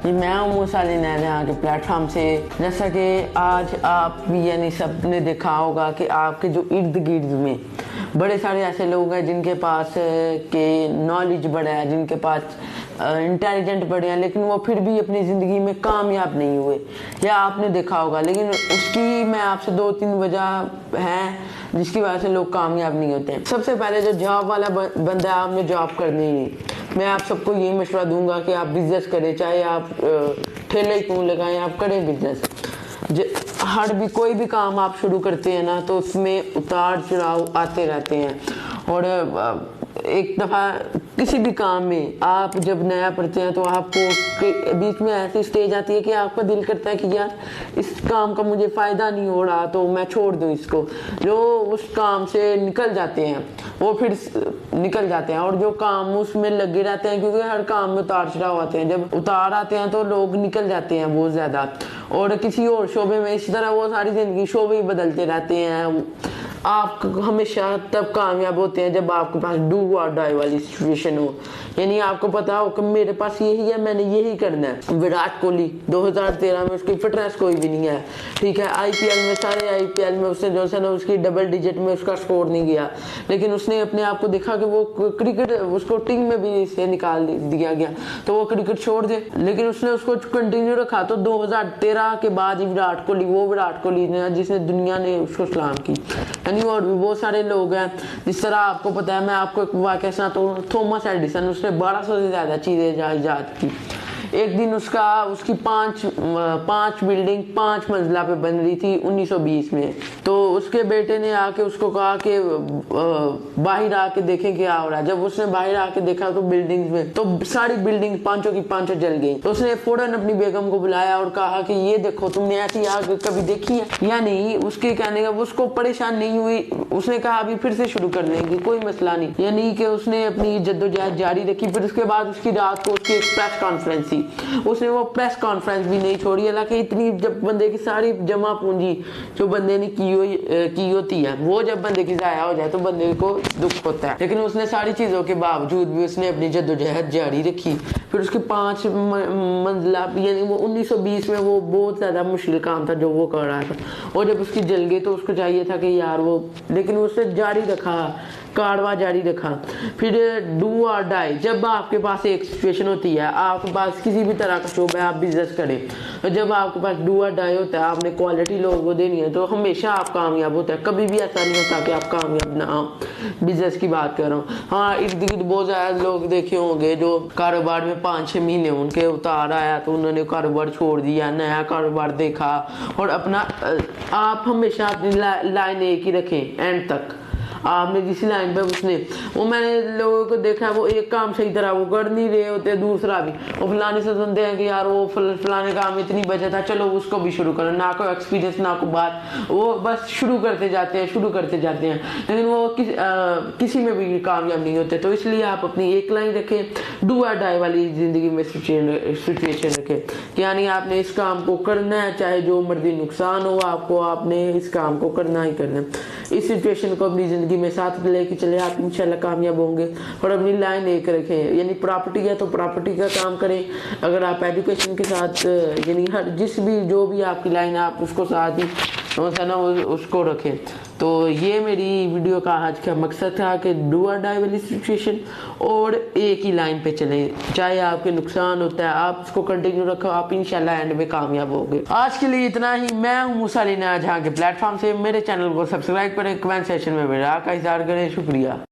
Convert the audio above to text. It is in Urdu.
جی میں ہوں موسیٰ علی نیا جہاں کے پلیٹ فارم سے. جیسا کہ آج آپ بھی یعنی سب نے دیکھا ہوگا کہ آپ کے جو ارد گرد میں بڑے سارے ایسے لوگ ہیں جن کے پاس کہ نالج بڑا ہے, جن کے پاس انٹیلیجنٹ بڑے ہیں, لیکن وہ پھر بھی اپنی زندگی میں کامیاب نہیں ہوئے, یا آپ نے دیکھا ہوگا. لیکن اس کی میں آپ سے 2-3 وجہ ہیں جس کی وجہ سے لوگ کامیاب نہیں ہوتے ہیں. سب سے پہلے جو جاب والا بندہ ہے, آپ نے جاب کرنی ہی نہیں. میں آپ سب کو یہ مشورہ دوں گا کہ آپ بزنس کریں, چاہے آپ ٹھیلے ہی کیوں لگائیں, آپ کریں بزنس. کوئی بھی کام آپ شروع کرتے ہیں نا, تو اس میں اتار چڑھاؤ آتے رہتے ہیں. اور ایک دفعہ کسی بھی کام میں آپ جب نیا پڑھتے ہیں تو آپ کو بیچ میں ایسی سٹیج آتی ہے کہ آپ کا دل کرتا ہے کہ یار اس کام کا مجھے فائدہ نہیں ہو رہا تو میں چھوڑ دوں اس کو. جو اس کام سے نکل جاتے ہیں وہ پھر نکل جاتے ہیں, اور جو کام اس میں لگے رہتے ہیں, کیونکہ ہر کام میں اتار چڑھاؤ آتے ہیں. جب اتار آتے ہیں تو لوگ نکل جاتے ہیں بہت زیادہ, اور کسی اور شعبے میں اسی طرح وہ ساری زندگی شعبے ہی بدلتے رہتے ہیں. آپ ہمیشہ تب کامیاب ہوتے ہیں جب آپ کے پاس ڈو اور ڈائی والی سچویشن ہو, یعنی آپ کو پتا ہو کہ میرے پاس یہی ہے, میں نے یہی کرنا ہے. وراٹ کوہلی 2013 میں اس کی فٹنس کوئی بھی نہیں ہے, ٹھیک ہے. IPL میں سارے IPL میں اس نے جو ہے نا اس کی ڈبل ڈیجٹ میں اس کا سکور نہیں گیا, لیکن اس نے اپنے آپ کو دیکھا کہ وہ کرکٹ, اس کو ٹیم میں بھی سے نکال دیا گیا تو وہ کرکٹ چھوڑ دے, لیکن اس نے اس کو کنٹینیو رکھا. تو 2013 کے بعد ہی وراٹ کوہلی نے جس نے دنیا نے اس کو سلام کی. یعنی اور بھی بہت سارے لوگ ہیں جس طرح آپ کو پتا ہے. میں آپ کو ایک واقعہ سناتا ہوں. تھامس ایڈیسن, اس نے 1200 سے زیادہ چیزیں ایجاد کی. ایک دن اس کی 5 بلڈنگ 5 منزلہ پہ بن رہی تھی 1920 میں. تو اس کے بیٹے نے آ کے اس کو کہا کہ باہر آ کے دیکھیں کیا ہو رہا ہے. جب اس نے باہر آ کے دیکھا تو بلڈنگ میں تو ساری بلڈنگ 5 کی 5 جل گئی. تو اس نے فوراً اپنی بیگم کو بلایا اور کہا کہ یہ دیکھو, تم نے ایسی آگ کبھی دیکھی ہے یا نہیں. اس کے کہنے کا اس کو پریشان نہیں ہوئی, اس نے کہا ابھی پھر سے شروع کر لیں گے, کوئی مسئلہ نہیں. یعنی کہ اس نے اپنی جدوجہد جاری رکھی. پھر اس کے بعد اس کی رات کو اس کی ایک پریس کانفرنس تھی, اس نے وہ پریس کانفرنس بھی نہیں چھوڑی. حالانکہ اتنی جب بندے کی ساری جمع پونجی جو بندے نے کی ہوتی ہے وہ جب بندے کی ضائع ہو جائے تو بندے کو دکھ ہوتا ہے, لیکن اس نے ساری چیزوں کے باوجود بھی اس نے اپنی جدوجہد جاری رکھی. پھر اس کے 5 منزلہ, یعنی وہ 1920 میں وہ بہت زیادہ مشکل کام تھا جو وہ کر رہا تھا. اور جب اس کی جل گئی تو اس کو چاہیے تھا کہ یار وہ, لیکن اس نے جاری رکھا, کارواں جاری رکھا. پھر ڈو اور ڈائی, جب آپ کے پاس ایک سچویشن ہوتی ہے, آپ کے پاس کسی بھی طرح کا شعبہ ہے, آپ بزنس کریں, جب آپ کے پاس ڈو اور ڈائی ہوتا ہے, آپ نے کوالٹی لوگوں کو دینی ہے, تو ہمیشہ آپ کامیاب ہوتا ہے. کبھی بھی ایسا نہیں ہوتا کہ آپ کامیاب نہ ہوں. بزنس کی بات کر رہا ہوں. ہاں ارد گرد بہت زیادہ لوگ دیکھے ہوں گے جو کاروبار میں 5-6 مہینے ان کے اتار آیا تو انہوں نے کاروبار چھوڑ دیا, نیا کاروبار دیکھا. اور اپنا آپ ہمیشہ اپنی لائن ایک ہی رکھیں اینڈ تک. آپ نے جس لائن پہ اس نے, وہ میں نے لوگوں کو دیکھا وہ ایک کام صحیح طرح وہ کر نہیں رہے ہوتے, دوسرا بھی وہ فلانے سے سنتے ہیں کہ یار وہ فلانے کام اتنی بچت ہے, چلو اس کو بھی شروع کرو. نہ کوئی ایکسپیرینس نہ کوئی بات, وہ بس شروع کرتے جاتے ہیں, لیکن وہ کسی میں بھی کامیاب نہیں ہوتے. تو اس لیے آپ اپنی ایک لائن رکھیں, ڈو اور ڈائی والی زندگی میں سچویشن رکھیں, یعنی آپ نے اس کام کو کرنا ہے, چاہے جو مرضی نقصان ہو آپ کو, آپ نے اس کام کو کرنا ہی کرنا. اس سچویشن کو اپنی زندگی میں ساتھ لے کے چلے, آپ انشاءاللہ کامیاب ہوں گے. اور اپنی لائن ایک رکھیں, یعنی پراپرٹی ہے تو پراپرٹی کا کام کریں. اگر آپ ایجوکیشن کے ساتھ, یعنی جو بھی آپ کی لائن ہے آپ اس کو ساتھ ہی اس کو رکھیں. تو یہ میری ویڈیو کا آج کا مقصد تھا کہ ڈو اور ڈائی والی سچویشن, اور ایک ہی لائن پہ چلیں, چاہے آپ کے نقصان ہوتا ہے آپ اس کو کنٹینیو رکھو, آپ انشاءاللہ اینڈ میں کامیاب ہوں گے. آج کے لیے اتنا ہی. میں ہوں موسیٰ علی نیا جہاں کے پلیٹ فارم سے. میرے چینل کو سبسکرائب کریں, کمنٹ سیکشن میں میرا کا اظہار کریں. شکریہ.